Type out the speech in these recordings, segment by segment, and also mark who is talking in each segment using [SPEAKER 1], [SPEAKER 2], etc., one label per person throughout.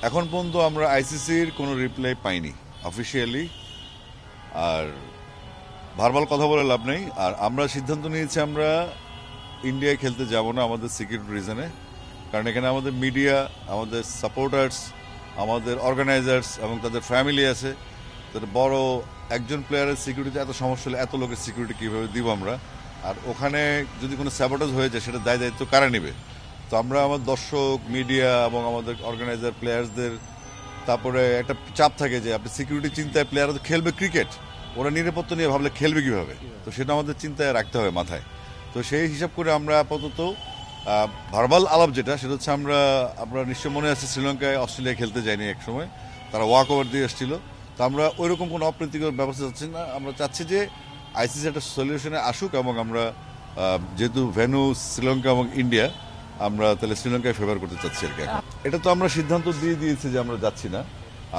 [SPEAKER 1] এখন পর্যন্ত আমরা আইসিসির কোনো রিপ্লাই পাইনি অফিসিয়ালি। আর ভার্বাল কথা বলে লাভ নেই। আর আমরা সিদ্ধান্ত নিয়েছি আমরা ইন্ডিয়ায় খেলতে যাব না আমাদের সিকিউরিটি রিজনে। কারণ এখানে আমাদের মিডিয়া, আমাদের সাপোর্টার্স, আমাদের অর্গানাইজার্স এবং তাদের ফ্যামিলি আছে। তাদের বড় একজন প্লেয়ারের সিকিউরিটি এত সমস্যা হলে এত লোকের সিকিউরিটি কীভাবে দিব আমরা? আর ওখানে যদি কোনো স্যাবোটাজ হয়ে যায় সেটা দায়িত্ব কারা নেবে? তো আমরা আমার দর্শক, মিডিয়া এবং আমাদের অর্গানাইজার প্লেয়ার্সদের তারপরে একটা চাপ থাকে যে আপনি সিকিউরিটি চিন্তায় প্লেয়াররা তো খেলবে ক্রিকেট, ওরা নিরাপত্তা নিয়ে ভাবলে খেলবে কিভাবে? তো সেটা আমাদের চিন্তায় রাখতে হবে মাথায়। তো সেই হিসাব করে আমরা আপাতত ভার্বাল আলাপ যেটা সেটা হচ্ছে আমরা নিশ্চয় মনে আছে শ্রীলঙ্কায় অস্ট্রেলিয়া খেলতে যায়নি এক সময়, তারা ওয়াক ওভার দিয়ে এসেছিল। তো আমরা ওইরকম কোনো অপ্রীতিকর ব্যবস্থা চাচ্ছি না। আমরা চাচ্ছি যে আইসিসি একটা সলিউশনে আসুক এবং আমরা যেহেতু ভেন্যু শ্রীলঙ্কা এবং ইন্ডিয়া, আমরা তাহলে শ্রীলঙ্কায় ফেভার করতে চাচ্ছি আর কি। এটা তো আমরা সিদ্ধান্ত দিয়ে দিয়েছি যে আমরা যাচ্ছি না।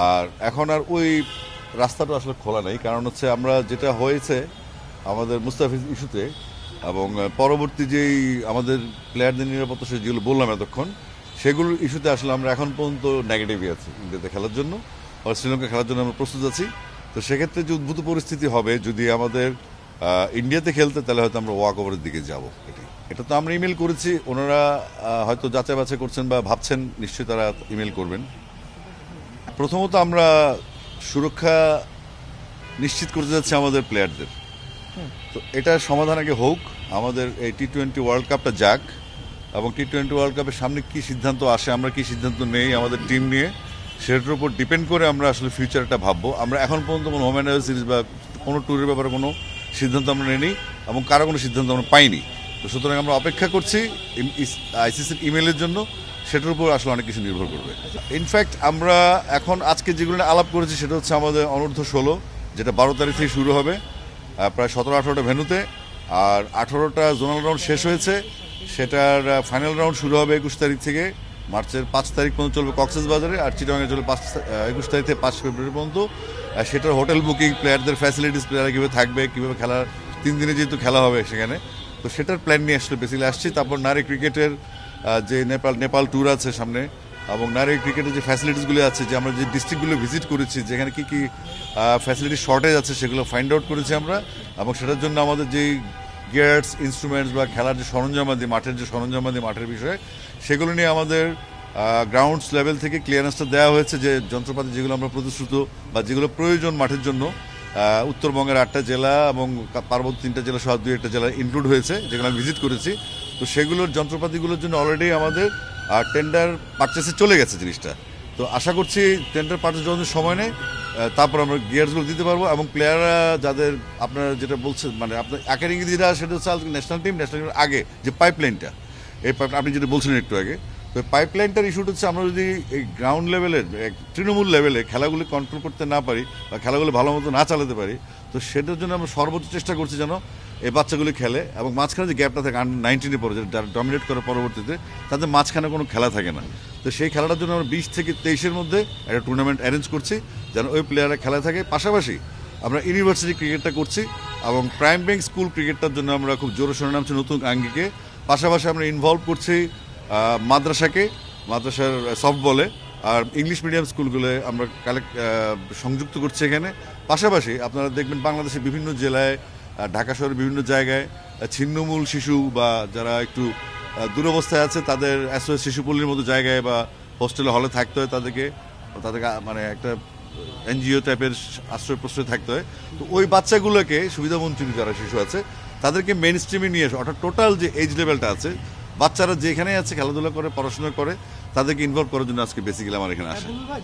[SPEAKER 1] আর এখন আর ওই রাস্তাটা আসলে খোলা নেই, কারণ হচ্ছে আমরা যেটা হয়েছে আমাদের মুস্তাফিজ ইস্যুতে এবং পরবর্তী যেই আমাদের প্লেয়ারদের নিরাপত্তা যেগুলো বললাম এতক্ষণ, সেগুলোর ইস্যুতে আসলে আমরা এখন পর্যন্ত নেগেটিভই আছি ইন্ডিয়াতে খেলার জন্য আর শ্রীলঙ্কা খেলার জন্য আমরা প্রস্তুত আছি। তো সেক্ষেত্রে যে উদ্ভূত পরিস্থিতি হবে যদি আমাদের ইন্ডিয়াতে খেলতে, তাহলে হয়তো আমরা ওয়াক ওভারের দিকে যাবো। এটা তো আমরা ইমেল করেছি, ওনারা হয়তো যাচাই বাছাই করছেন বা ভাবছেন, নিশ্চয়ই তারা ইমেল করবেন। প্রথমত আমরা সুরক্ষা নিশ্চিত করতে যাচ্ছি আমাদের প্লেয়ারদের। তো এটার সমাধান আগে হোক, আমাদের এই টি-20 ওয়ার্ল্ড কাপটা যাক এবং টি-20 ওয়ার্ল্ড কাপের সামনে কী সিদ্ধান্ত আসে, আমরা কী সিদ্ধান্ত নেই আমাদের টিম নিয়ে, সেটার উপর ডিপেন্ড করে আমরা আসলে ফিউচারটা ভাববো। আমরা এখন পর্যন্ত কোনো হোম অ্যান্ড অ্যাওয়ে সিরিজ বা কোনো ট্যুরের ব্যাপারে কোনো সিদ্ধান্ত আমরা নিইনি এবং কারো কোনো সিদ্ধান্ত আমরা পাইনি। তো সুতরাং আমরা অপেক্ষা করছি আইসিসির ইমেলের জন্য, সেটার উপর আসলে অনেক কিছু নির্ভর করবে। ইনফ্যাক্ট আমরা এখন আজকে যেগুলো নিয়ে আলাপ করেছি সেটা হচ্ছে আমাদের অনূর্ধ্ব-16, যেটা 12 তারিখ থেকে শুরু হবে প্রায় 17-18টা ভেন্যুতে। আর 18টা জোনাল রাউন্ড শেষ হয়েছে, সেটার ফাইনাল রাউন্ড শুরু হবে 21 তারিখ থেকে, মার্চের 5 তারিখ পর্যন্ত চলবে কক্সবাজারে, আর চিটাগাংয়ে চলবে 21 তারিখ থেকে 5 ফেব্রুয়ারি পর্যন্ত। সেটার হোটেল বুকিং, প্লেয়ারদের ফ্যাসিলিটিস, প্লেয়াররা কীভাবে থাকবে, কীভাবে খেলার 3 দিনে যেহেতু খেলা হবে সেখানে, তো সেটার প্ল্যান নিয়ে আসলে বেসিক্যালি আসছি। তারপর নারী ক্রিকেটের যে নেপাল ট্যুর আছে সামনে, এবং নারী ক্রিকেটের যে ফ্যাসিলিটিসগুলো আছে, যে আমরা যে ডিস্ট্রিক্টগুলো ভিজিট করেছি যেখানে কী কী ফ্যাসিলিটি শর্টেজ আছে সেগুলো ফাইন্ড আউট করেছি আমরা। এবং সেটার জন্য আমাদের যেই গিয়ার্স, ইনস্ট্রুমেন্টস বা খেলার যে সরঞ্জামাদি, মাঠের যে সরঞ্জামাদি, মাঠের বিষয়ে সেগুলো নিয়ে আমাদের গ্রাউন্ডস লেভেল থেকে ক্লিয়ারেন্সটা দেওয়া হয়েছে যে যন্ত্রপাতি যেগুলো আমরা প্রতিশ্রুত বা যেগুলো প্রয়োজন মাঠের জন্য, উত্তরবঙ্গের 8টা জেলা এবং পার্বত্য 3টা জেলা সহ 2-1টা জেলা ইনক্লুড হয়েছে, যেগুলো আমি ভিজিট করেছি। তো সেগুলোর যন্ত্রপাতিগুলোর জন্য অলরেডি আমাদের টেন্ডার পারচেসে চলে গেছে জিনিসটা। তো আশা করছি টেন্ডার পারচেস যখন সময় নেই, তারপর আমরা গিয়ার্সগুলো দিতে পারবো। এবং প্লেয়াররা যাদের আপনারা যেটা বলছেন, মানে আপনার একের ইংরেজিরা, সেটা হচ্ছে ন্যাশনাল টিমের আগে যে পাইপলাইনটা, এই আপনি যেটা বলছিলেন একটু আগে, তো পাইপলাইনটার ইস্যুটা হচ্ছে আমরা যদি এই গ্রাউন্ড লেভেলের, তৃণমূল লেভেলে খেলাগুলি কন্ট্রোল করতে না পারি বা খেলাগুলো ভালো মতো না চালাতে পারি, তো সেটার জন্য আমরা সর্বোচ্চ চেষ্টা করছি যেন এই বাচ্চাগুলি খেলে এবং মাঝখানে যে গ্যাপটা থাকে আন্ডার-19 পরে, যেটা ডমিনেট করে পরবর্তীতে, তাদের মাঝখানে কোনো খেলা থাকে না। তো সেই খেলাটার জন্য আমরা 20 থেকে 23-এর মধ্যে একটা টুর্নামেন্ট অ্যারেঞ্জ করছি যেন ওই প্লেয়াররা খেলা থাকে। পাশাপাশি আমরা ইউনিভার্সিটি ক্রিকেটটা করছি এবং প্রাইম ব্যাংক স্কুল ক্রিকেটটার জন্য আমরা খুব জোরে সোরে নামছি নতুন আঙ্গিকে। পাশাপাশি আমরা ইনভলভ করছি মাদ্রাসার সফটবলে, আর ইংলিশ মিডিয়াম স্কুলগুলো আমরা সংযুক্ত করছি এখানে। পাশাপাশি আপনারা দেখবেন বাংলাদেশের বিভিন্ন জেলায়, ঢাকা শহরের বিভিন্ন জায়গায় ছিন্নমূল শিশু বা যারা একটু দুরবস্থায় আছে, তাদের SOS শিশুপল্লীর মতো জায়গায় বা হোস্টেলে হলে থাকতে হয়, তাদেরকে মানে একটা NGO টাইপের আশ্রয় প্রশ্রয় থাকতে হয়। তো ওই বাচ্চাগুলোকে, সুবিধাবঞ্চিত যারা শিশু আছে, তাদেরকে মেইন স্ট্রিমে নিয়ে আসে, অর্থাৎ টোটাল যে এজ লেভেলটা আছে, বাচ্চারা যেখানে আছে খেলাধুলা করে, পড়াশোনা করে, তাদেরকে ইনভলভ করার জন্য আজকে বেসিক্যালি আমার এখানে আসে।